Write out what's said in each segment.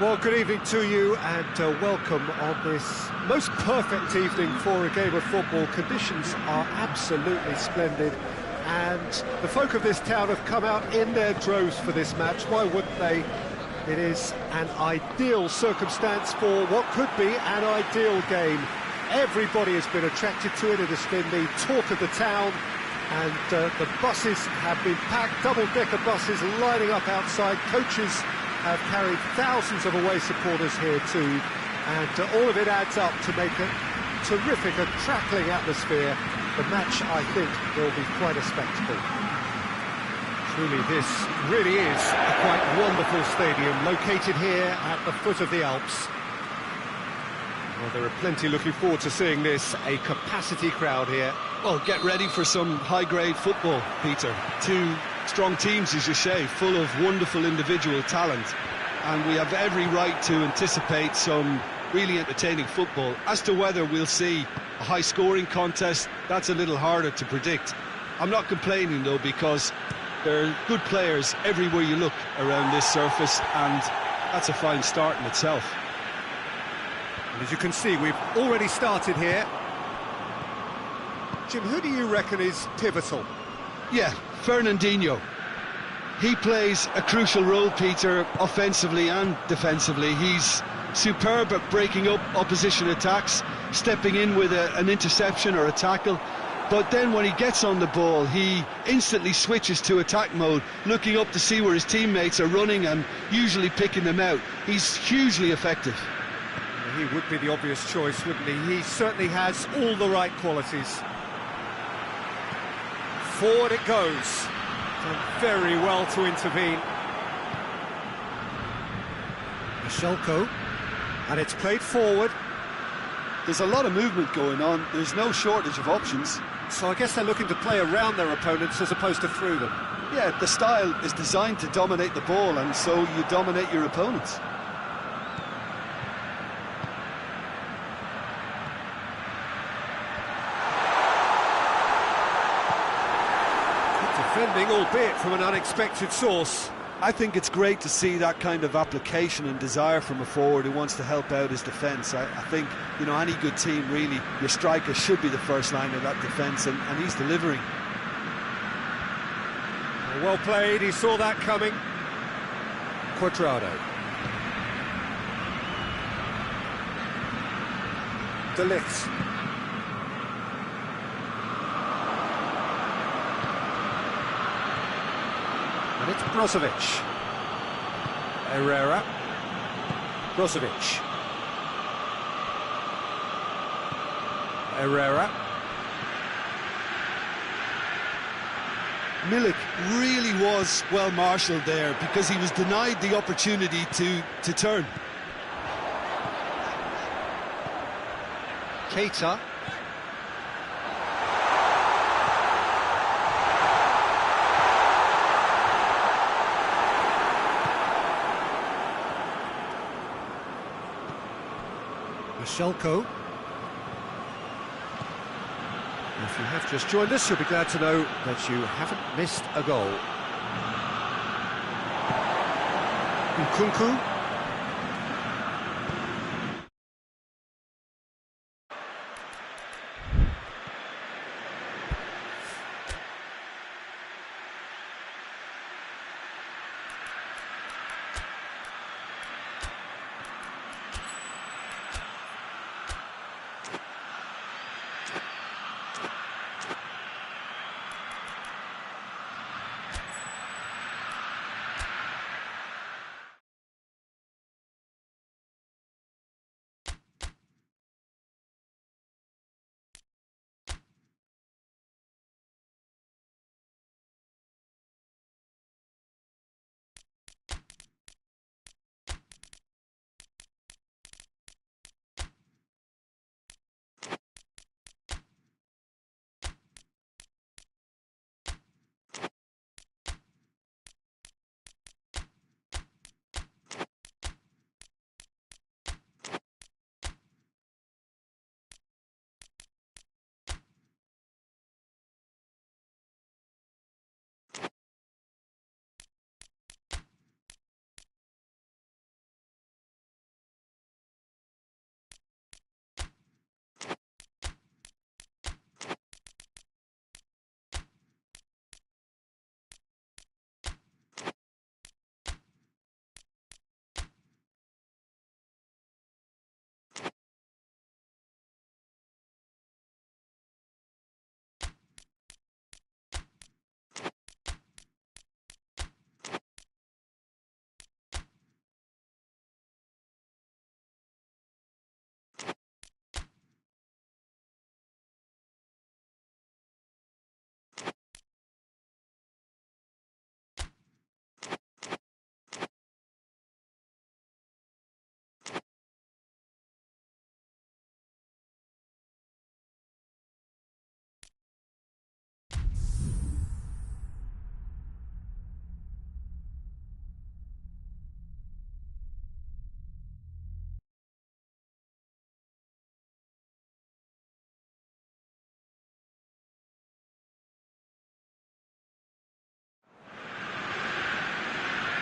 Well, good evening to you and welcome on this most perfect evening for a game of football. Conditions are absolutely splendid and the folk of this town have come out in their droves for this match. Why wouldn't they? It is an ideal circumstance for what could be an ideal game. Everybody has been attracted to it. It has been the talk of the town, and the buses have been packed, double-decker buses lining up outside. Coaches have carried thousands of away supporters here too, and all of it adds up to make a terrific, a crackling atmosphere. The match, I think, will be quite a spectacle. Truly, this really is a quite wonderful stadium, located here at the foot of the Alps. Well, there are plenty looking forward to seeing this, a capacity crowd here. Well, get ready for some high-grade football, Peter. Two strong teams, as you say, full of wonderful individual talent. And we have every right to anticipate some really entertaining football. As to whether we'll see a high-scoring contest, that's a little harder to predict. I'm not complaining, though, because there are good players everywhere you look around this surface, and that's a fine start in itself. And as you can see, we've already started here. Jim, who do you reckon is pivotal? Yeah, Fernandinho. He plays a crucial role, Peter, offensively and defensively. He's superb at breaking up opposition attacks, stepping in with an interception or a tackle. But then when he gets on the ball, he instantly switches to attack mode, looking up to see where his teammates are running and usually picking them out. He's hugely effective. He would be the obvious choice, wouldn't he? He certainly has all the right qualities. Forward it goes. Done very well to intervene. Michelko, and it's played forward. There's a lot of movement going on. There's no shortage of options. So I guess they're looking to play around their opponents as opposed to through them. Yeah, the style is designed to dominate the ball, and so you dominate your opponents. Defending, albeit from an unexpected source. I think it's great to see that kind of application and desire from a forward who wants to help out his defence. I think, you know, any good team, really, your striker should be the first line of that defence, and he's delivering. Well played, he saw that coming. Quadrado. De Ligt. And it's Brozovic. Herrera. Brozovic. Herrera. Milik really was well marshalled there because he was denied the opportunity to turn. Keita. Michelko. If you have just joined us, you'll be glad to know that you haven't missed a goal. Nkunku.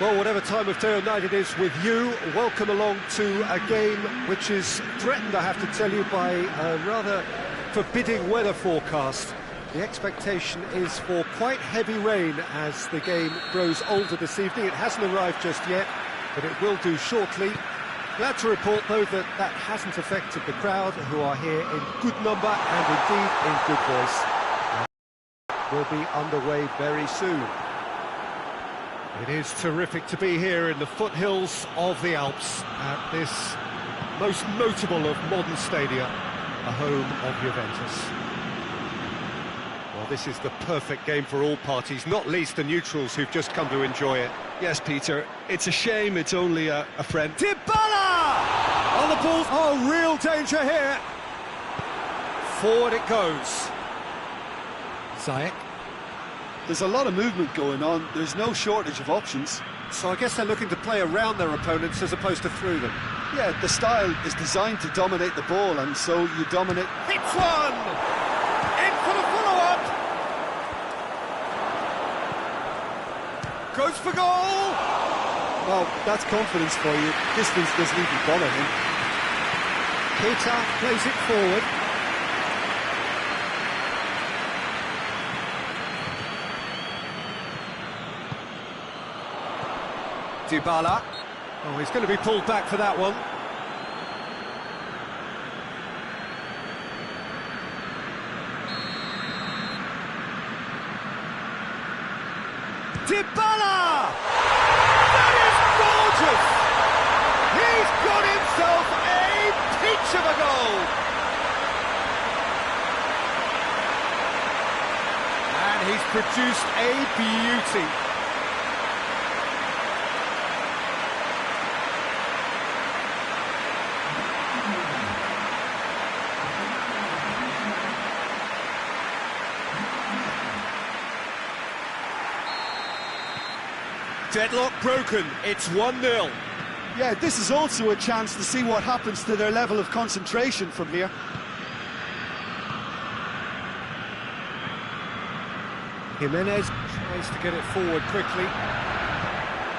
Well, whatever time of day or night it is with you, welcome along to a game which is threatened, I have to tell you, by a rather forbidding weather forecast. The expectation is for quite heavy rain as the game grows older this evening. It hasn't arrived just yet, but it will do shortly. Glad to report, though, that that hasn't affected the crowd, who are here in good number and indeed in good voice. We'll be underway very soon. It is terrific to be here in the foothills of the Alps at this most notable of modern stadia, a home of Juventus. Well, this is the perfect game for all parties, not least the neutrals who've just come to enjoy it. Yes, Peter, it's a shame it's only a friend. Dybala! On the ball, oh, real danger here. Forward it goes. Ziyech. There's a lot of movement going on, there's no shortage of options. So I guess they're looking to play around their opponents as opposed to through them. Yeah, the style is designed to dominate the ball, and so you dominate. Hits one! In for the follow-up! Goes for goal! Well, that's confidence for you. Distance doesn't even bother him. Peter plays it forward. Dybala. Oh, he's going to be pulled back for that one. Dybala! That is gorgeous! He's got himself a peach of a goal! And he's produced a beauty. Deadlock broken, it's 1-0. Yeah, this is also a chance to see what happens to their level of concentration from here. Jimenez tries to get it forward quickly.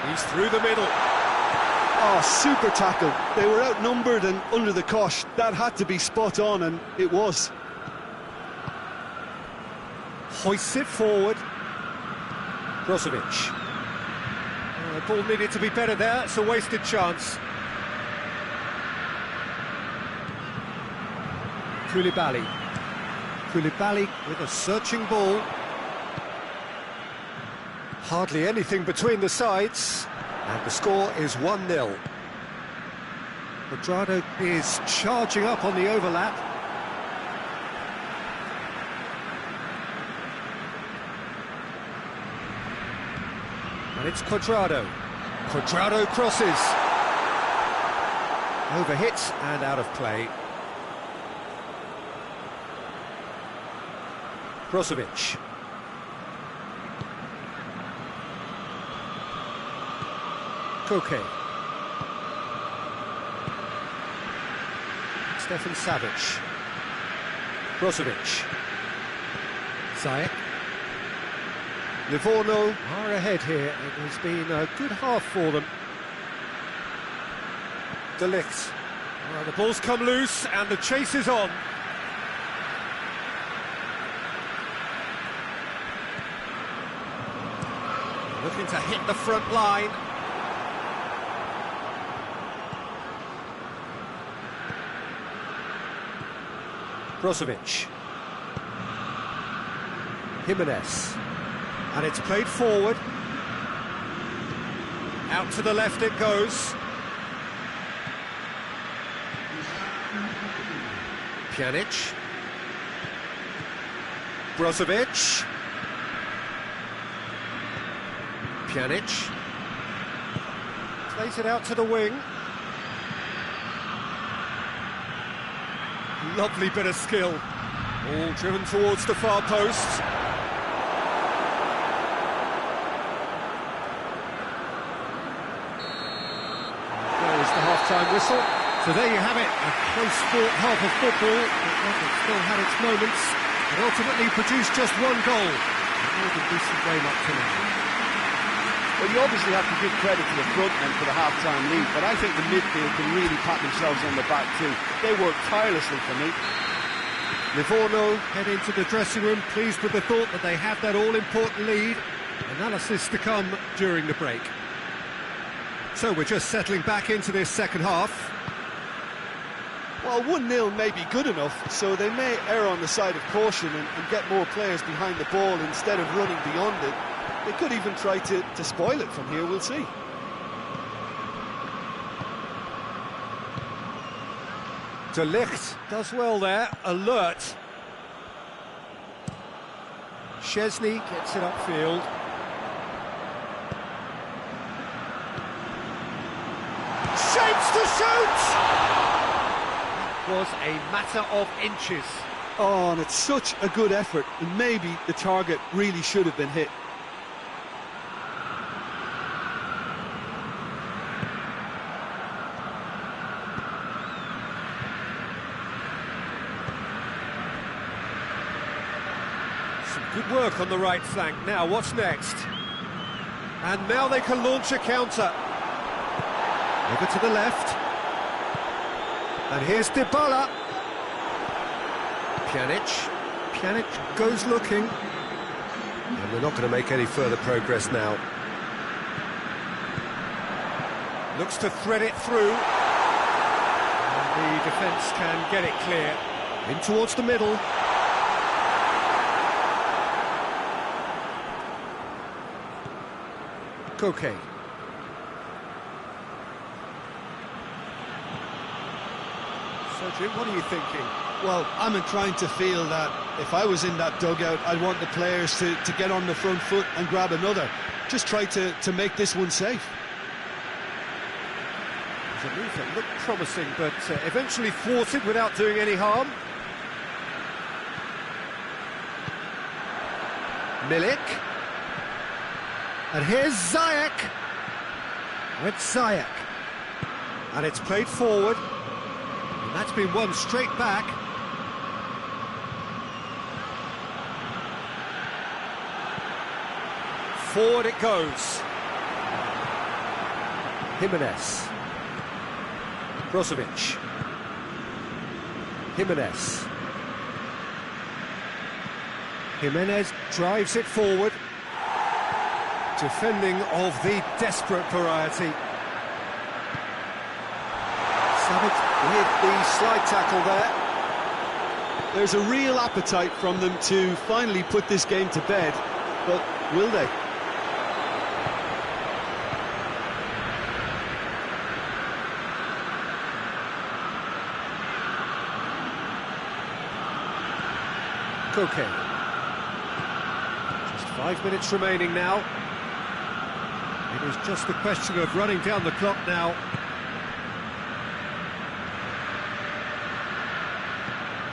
He's through the middle. Oh, super tackle. They were outnumbered and under the cosh. That had to be spot on, and it was. Hoists it forward. Brozovic. The ball needed to be better there, it's a wasted chance. Koulibaly. Koulibaly with a searching ball. Hardly anything between the sides, and the score is 1-0. Quadrado is charging up on the overlap. And it's Quadrado. Quadrado crosses. Overhit and out of play. Brozovic. Koke. Stefan Savic. Brozovic. Ziyech. Livorno are ahead here. It has been a good half for them. De Ligt. Well, the ball's come loose and the chase is on. Looking to hit the front line. Brozovic. Jimenez. And it's played forward. Out to the left it goes. Pjanic. Brozovic. Pjanic. Plays it out to the wing. Lovely bit of skill. All driven towards the far post. Half-time whistle. So there you have it, a close-fought half of football, but one that still had its moments, and ultimately produced just one goal. A more than decent game up to now. Well, you obviously have to give credit to the front men for the half-time lead, but I think the midfield can really pat themselves on the back too. They work tirelessly for me. Livorno head into the dressing room, pleased with the thought that they have that all-important lead. Analysis to come during the break. So we're just settling back into this second half. Well, 1-0 may be good enough, so they may err on the side of caution and get more players behind the ball instead of running beyond it. They could even try to spoil it from here, we'll see. De Ligt does well there, alert. Szczesny gets it upfield. Shapes to shoot! Was a matter of inches. Oh, and it's such a good effort, and maybe the target really should have been hit. Some good work on the right flank. Now, what's next? And now they can launch a counter. Over to the left. And here's Dybala. Pjanic goes looking. And they're not going to make any further progress now. Looks to thread it through. And the defence can get it clear. In towards the middle. Koke. Jim, what are you thinking? Well, I'm inclined to feel that if I was in that dugout, I'd want the players to get on the front foot and grab another. Just try to make this one safe. It was a move that looked promising, but eventually thwarted without doing any harm. Milik. And here's Ziyech. With Ziyech. And it's played forward. And that's been won straight back. Forward it goes. Jimenez. Brozovic. Jimenez. Jimenez drives it forward. Defending of the desperate variety. Savic with the slide tackle there. There's a real appetite from them to finally put this game to bed, but will they? Koke. Just 5 minutes remaining now. It is just a question of running down the clock now.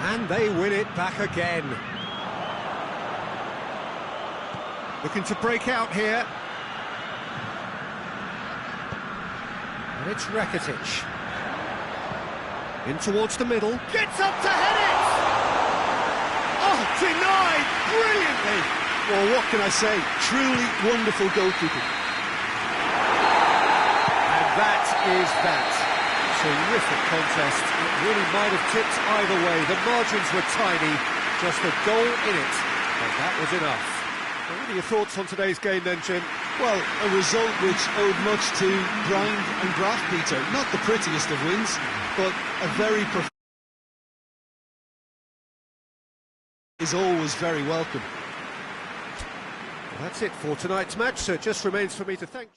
And they win it back again. Looking to break out here. And it's Rakitic. In towards the middle. Gets up to head it! Oh, denied brilliantly! Well, what can I say? Truly wonderful goalkeeping. And that is that. Terrific contest. It really might have tipped either way. The margins were tiny, just a goal in it, and that was enough. Well, what are your thoughts on today's game then, Jim? Well, a result which owed much to grind and graft, Peter. Not the prettiest of wins, but a very is always very welcome. Well, that's it for tonight's match, so it just remains for me to thank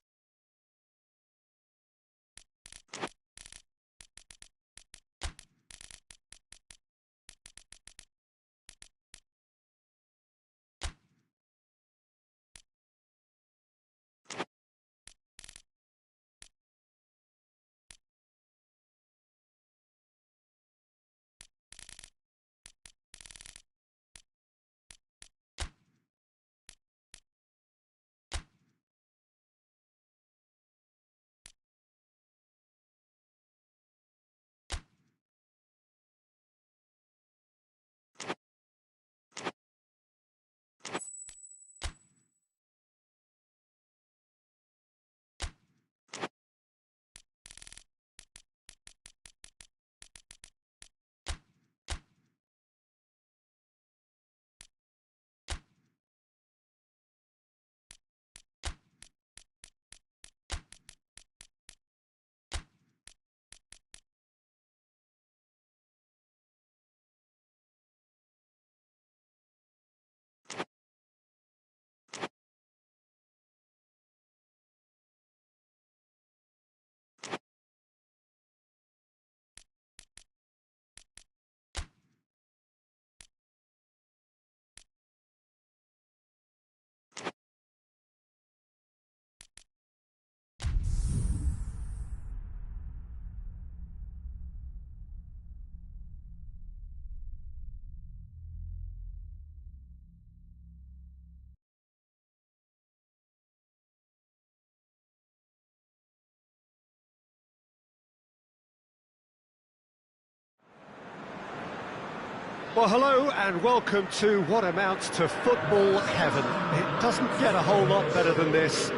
Well, hello and welcome to what amounts to football heaven. It doesn't get a whole lot better than this.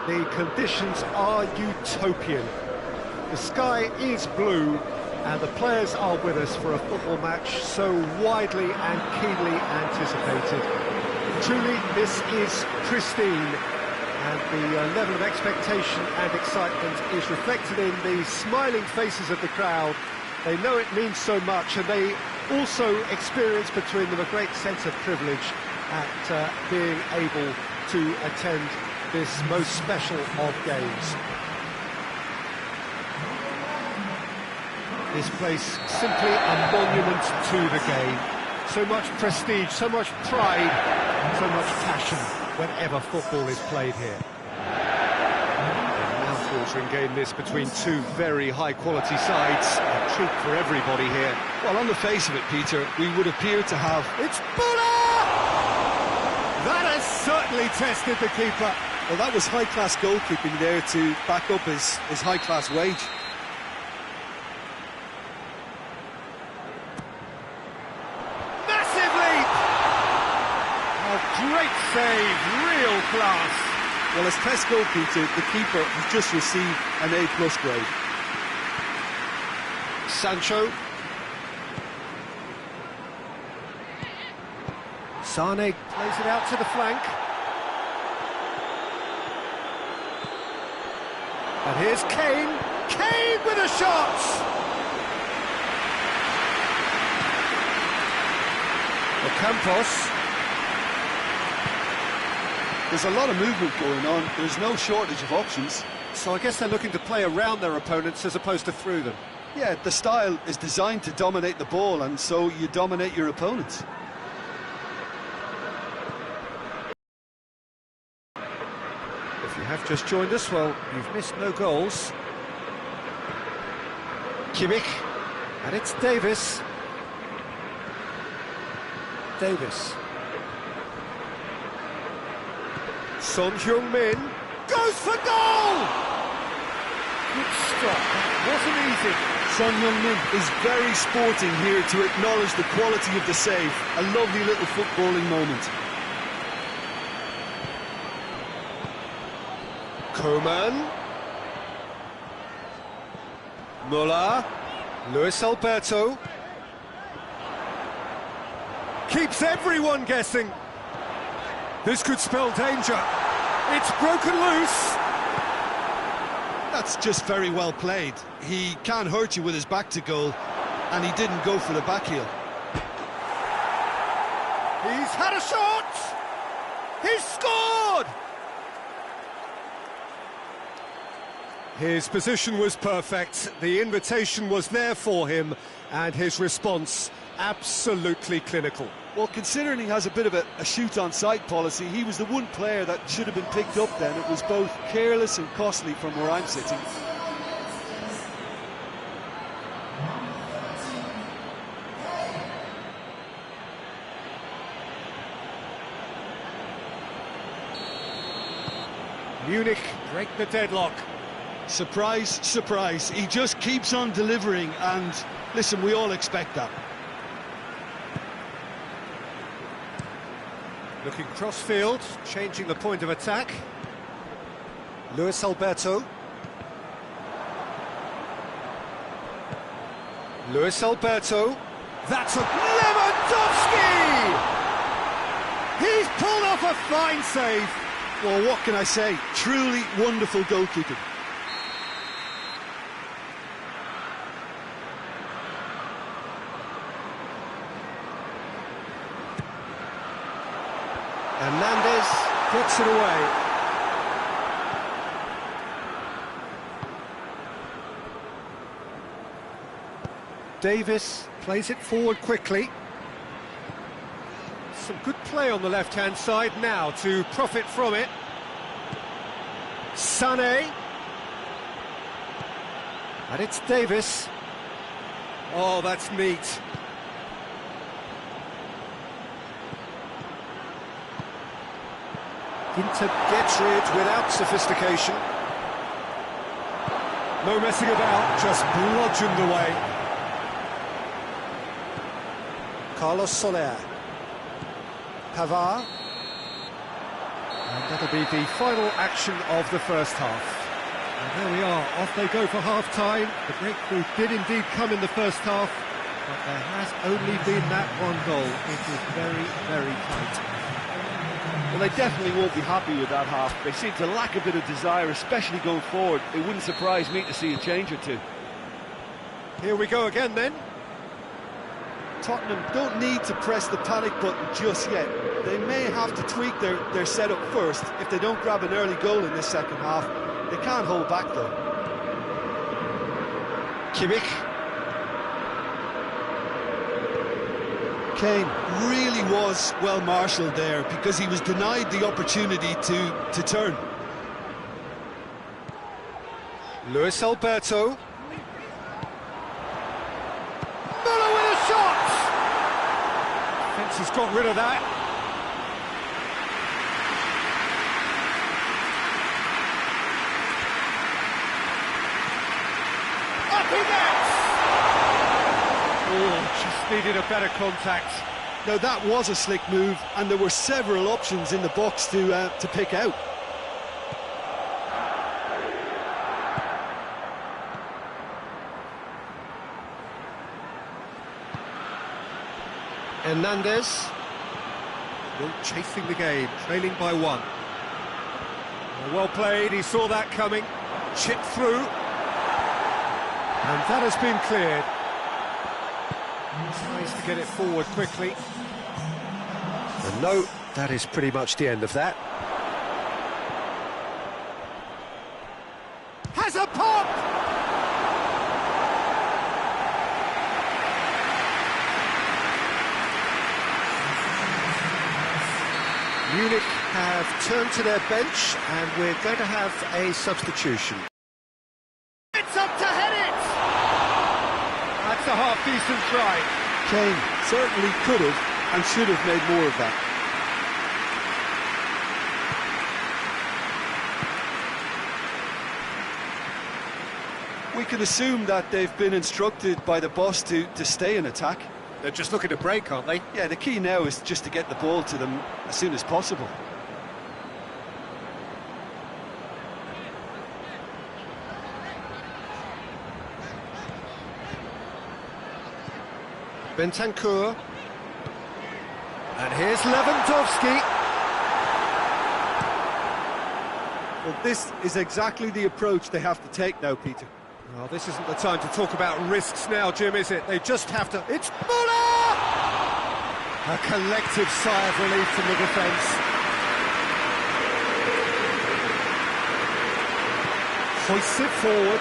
The conditions are utopian. The sky is blue and the players are with us for a football match so widely and keenly anticipated. Truly, this is pristine, and the level of expectation and excitement is reflected in the smiling faces of the crowd. They know it means so much, and they also experience between them a great sense of privilege at being able to attend this most special of games. This place simply a monument to the game. So much prestige, so much pride, so much passion whenever football is played here. A mouth-watering game this between two very high-quality sides. A treat for everybody here. Well, on the face of it, Peter, we would appear to have... It's Putro! That has certainly tested the keeper. Well, that was high-class goalkeeping there to back up his high-class wage. Massive leap! Oh, great save, real class. Well, as test goalkeeper, the keeper has just received an A+ grade. Sancho. Sane plays it out to the flank. And here's Kane. Kane with a shot! Campos. There's a lot of movement going on. There's no shortage of options. So I guess they're looking to play around their opponents as opposed to through them. Yeah, the style is designed to dominate the ball, and so you dominate your opponents. If you have just joined us, well, you've missed no goals. Kimmich, and it's Davis. Son Heung-min goes for goal! Good stop, that wasn't easy. Son Heung-min is very sporting here to acknowledge the quality of the save. A lovely little footballing moment. Coman. Muller. Luis Alberto. Keeps everyone guessing. This could spell danger. It's broken loose. That's just very well played. He can't hurt you with his back to goal, and he didn't go for the back heel. He's had a shot. He's scored. His position was perfect. The invitation was there for him, and his response absolutely clinical. Well, considering he has a bit of a shoot-on-sight policy, he was the one player that should have been picked up then. It was both careless and costly from where I'm sitting. Munich break the deadlock. Surprise, surprise. He just keeps on delivering, and listen, we all expect that. Looking cross-field, changing the point of attack. Luis Alberto. Luis Alberto. That's a Lewandowski! He's pulled off a fine save. Well, what can I say? Truly wonderful goalkeeping. Hernandez gets it away. Davis plays it forward quickly. Some good play on the left-hand side now to profit from it. Sané. And it's Davis. Oh, that's neat. Inter gets rid without sophistication. No messing about, just bludgeoned away. Carlos Soler. Pavard. And that'll be the final action of the first half. And there we are, off they go for half-time. The breakthrough did indeed come in the first half, but there has only been that one goal. It is very, very tight. Well, they definitely won't be happy with that half. They seem to lack a bit of desire, especially going forward. It wouldn't surprise me to see a change or two. Here we go again then. Tottenham don't need to press the panic button just yet. They may have to tweak their setup first if they don't grab an early goal in this second half. They can't hold back though. Kimmich. Kane really was well marshalled there because he was denied the opportunity to turn. Luis Alberto. Muller with a shot! Fence has got rid of that. Up he gets! Oh, just needed a better contact. Now that was a slick move, and there were several options in the box to pick out. Hernandez. Still chasing the game, trailing by one. Well played, he saw that coming. Chipped through. And that has been cleared. Tries to get it forward quickly. And no, that is pretty much the end of that. Has a pop! Munich have turned to their bench, and we're going to have a substitution. It's up to head it! That's a half-decent try. Kane certainly could have and should have made more of that. We can assume that they've been instructed by the boss to stay in attack. They're just looking to break, aren't they? Yeah, the key now is just to get the ball to them as soon as possible. Bentancur. And here's Lewandowski. Well, this is exactly the approach they have to take now, Peter. Well, this isn't the time to talk about risks now, Jim, is it? They just have to... It's Muller! A collective sigh of relief from the defence. Hoists it forward.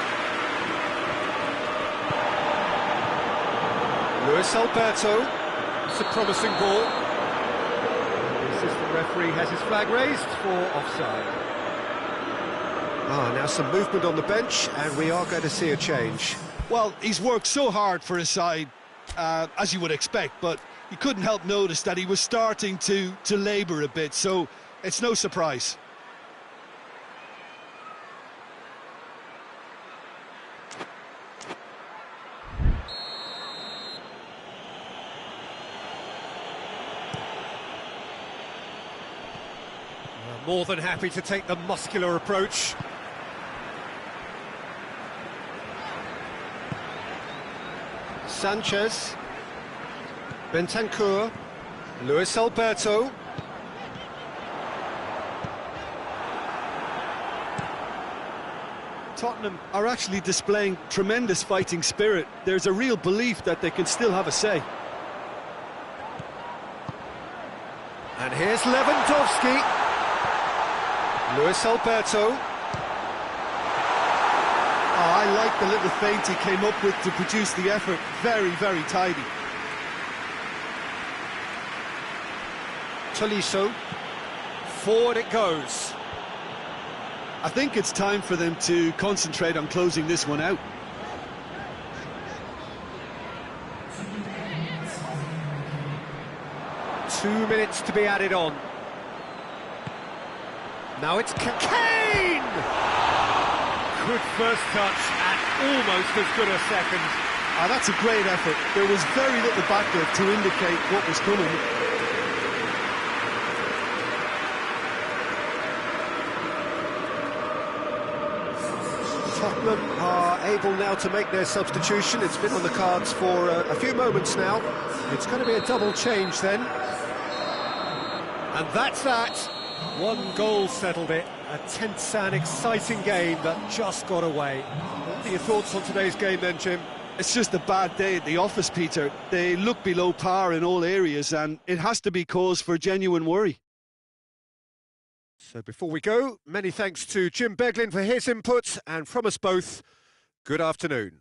Luis Alberto. It's a promising ball. The assistant referee has his flag raised for offside. Now some movement on the bench, and we are going to see a change. Well, he's worked so hard for his side, as you would expect, but you couldn't help notice that he was starting to labour a bit, so it's no surprise. More than happy to take the muscular approach. Sanchez, Bentancur, Luis Alberto. Tottenham are actually displaying tremendous fighting spirit. There's a real belief that they can still have a say. And here's Lewandowski. Luis Alberto. Oh, I like the little feint he came up with to produce the effort. Very, very tidy. Tolisso. Forward it goes. I think it's time for them to concentrate on closing this one out. Two minutes to be added on. Now it's Kane! Good first touch and almost as good a second. Ah, that's a great effort. There was very little backlift to indicate what was coming. Tottenham are able now to make their substitution. It's been on the cards for a few moments now. It's going to be a double change then. And that's that. One goal settled it. A tense and exciting game that just got away. What are your thoughts on today's game then, Jim? It's just a bad day at the office, Peter. They look below par in all areas, and it has to be cause for genuine worry. So before we go, many thanks to Jim Beglin for his input, and from us both, good afternoon.